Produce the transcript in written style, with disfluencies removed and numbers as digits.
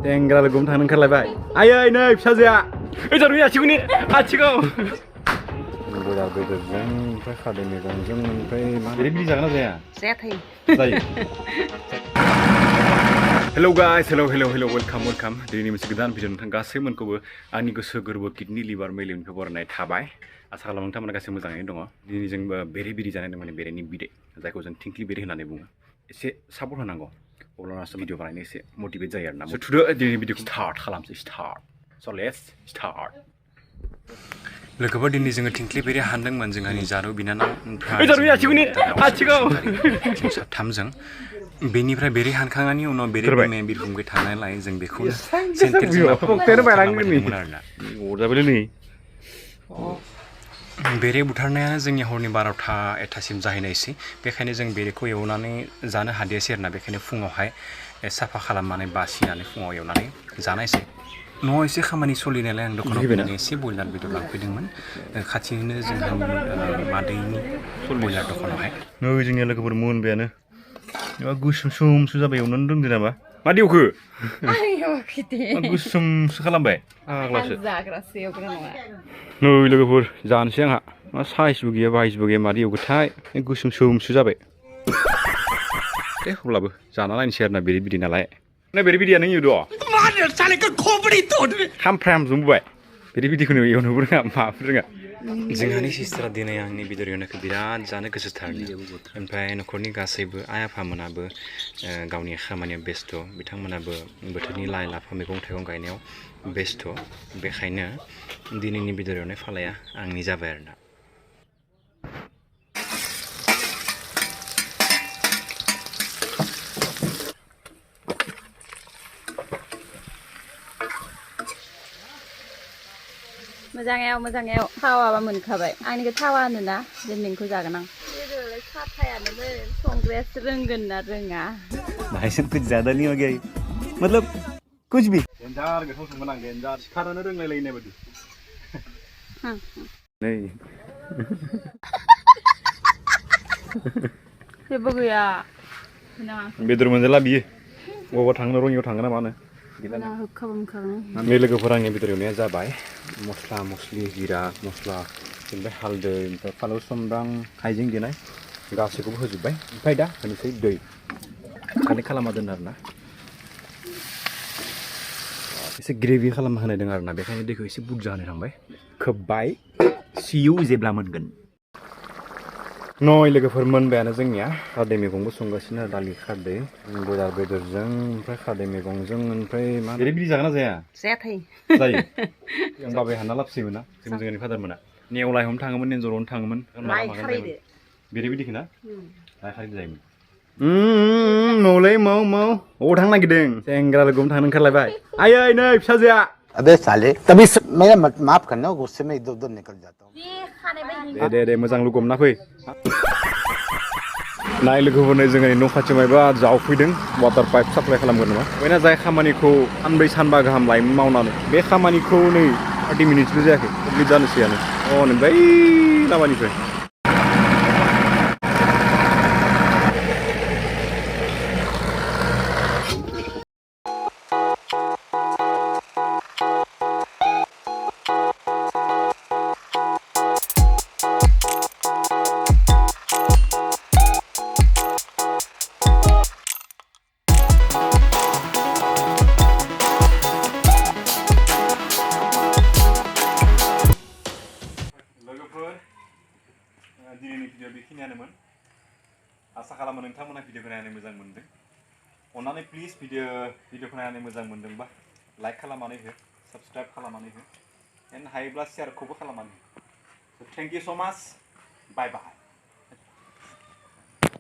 सेंग्रा लोगोम थांनो ओंखारलायबाय आयै नै फिसाजोआ ओइ जारुनि आथिखौनि आथिखौ बयलार बेदरजों ओमफ्राय खादै मैगंजों ओमफ्राय मा बेरे बिदि जागोन ना जाया जायाथाय जायो हेलौ गाइस हेलौ वेलकाम दिनैनि मोनसे गोदान भिडिअ नोंथां गासैमोनखौबो आंनि गोसो गोरबो किडनि लिभार मेलेमनिफ्राय बरायनाय थाबाय आसा खालामो नोंथांमोना गासै मोजाङैनो दङ दिनै जों बेरे बिदै जानाय दं माने बेरेनि बिदै जायखौ जों थिंख्लि बेरे होननानै बुङो एसे सापर्ट होनांगौ अब्लानासो भिडिअ बानायनो एसे मटिभेट जायो आरोना स' थुदो दिनैनि भिडिअखौ स्टार्ट खालामसै स' लेट्स स्टार्ट लोगोफोर दिनै जोङो थिंख्लि बेरे हानदोंमोन जोंहानि जारु बिनानाव ओमफ्राय जों साथामजों बेनिफ्राय बेरे हानखांनायनि उनाव बेरे बिमाया बिरफुंबाय थानायलाय जों बेखौनो सेन्टेलजों खालामबायदोंमोन आरोना बेरे बुथारनायानो जोंनि हरनि 12:01सिम जाहैनायसै बेखायनो जों बेरेखौ एवनानै जानो हादियासै आरोना बेखायनो फुङावहाय साफा खालामनानै बासिनानै फुङाव एवनानै जानायसै न'आव एसे खामानि सोलिनायलाय आं दखानाव फैनानै एसे बयलार बेदर लांफैदोंमोन खाथिनिनो जोंहानि मादैनि बयलार दखानावहाय नै जोंनिया लोगोफोर मोनबायानो गोसोम सोमसो जाबाय एवनानै दोनदो नामा मा देवखो गोसोमसो खालामबाय आग्लासो नै लोगोफोर जानोसै आंहा मा साइसबो गैया बाइसबो गैया मादै एवगोथाय गोसोम सोमसो जाबाय दे अब्लाबो जाना नायनोसै आरोना बेरे बिदै नालाय ना बेरे बिदैया नों एवदो खामफ्रामजों बुबाय बेरे बिदैखौनो एवनोबो रोङा माबो रोङा जोंहानि सिस्टारा दिनै आंनि बेदर एवनायखौ बिराद जानो गोसोथारनो ओमफ्राय न'खरनि गासैबो आइ आफामोनाबो गावनि खामानियाव बेस्थ' बिथांमोनाबो बोथोरनि लाइ लाफा मैगं थाइगं गायनायाव बेस्थ' बेखायनो दिनैनि बेदर एवनाय फालाया आंनि जाबाय आरोना मोजाङै थावाबा मोनखाबाय आंनिखौ थावा होनोना दिनैखौ जागोन आं बेदरालाय साफायानोमोन संग्रायासो रोंगोन ना रोङा भाई सब कुछ ज्यादा नहीं हो गया मतलब कुछ भी गेन्जार गोथाव संगोन आं गेन्जार सिखारानो रोंलायलायनाय बायदि नै जेबो गैया बेदर मोनजाला बियो बबावबा थांनो रङियाव थांगोन ना मानो बे लोगोफोर आंनि बेदर एवनाया जाबाय मस्ला मस्लि जिरा मस्ला ओमफ्राय हालदै ओमफ्राय फानलु सामब्राम हाइजें देनाय गासैखौबो होजोब्बाय ओमफ्राय दा होनोसै दै कानेक्ट खालामना दोन आरोना एसे ग्रेभि खालामना होनायदों आरोना बेखायनो दैखौ एसे बुरजा होनो थांबाय खोब्बाय सिउ जेब्ला मोनगोन नय लोगोफोर मोनबायानो जोंनिया खादै मैगंबो संगासिनो दालि खारदै बयलार बेदरजों ओमफ्राय खादै मैगंजों ओमफ्राय मा बेरे बिदि जागोन ना जाया जायाथाय जायो जों बाबाय हानना लाबोसैमोन ना जोंनि फादार मोना नेवलाय हमनो थाङोमोन एन्जरनो थाङोमोन बेरे बिदिखौ ना लाइ खारैदो जायोमोन मौलै मौ अबाव थांनो नागिरदों सेंग्रा लोगोम थांनो ओंखारलायबाय आयै नै फिसाजोआ अबे साले तभी मेरा माफ करना गुस्से में इधर उधर निकल जाता हूँ दे मोजां लोगो हमना फै नाय लोगोफोरनो जोंनि न' खाथियाव मायबा जावफैदों वाटार पाइप साप्लाय खालामगोन नामा बयना जाय खामानिखौ सानब्रै सानबा गाहाम लायोमोन मावनानै बे खामानिखौ नै 30 मिनिटसबो जायाखै कमप्लिट जानोसैयानो नै बै लामानिफ्राय दिनैनि भिडिअ बेखिनियानोमोन आसा खालामो नोंथांमोना भिडिअखौ नायनानै मोजां मोनदों अन्नानै प्लिज भिडिअखौ नायनानै मोजां मोनदोंबा लाइक खालामनानै हो साबस्क्राइब खालामनानै हो एन्ड हायोब्ला शेयारखौबो खालामनानै हो थेंक इउ सो माच बाय बाय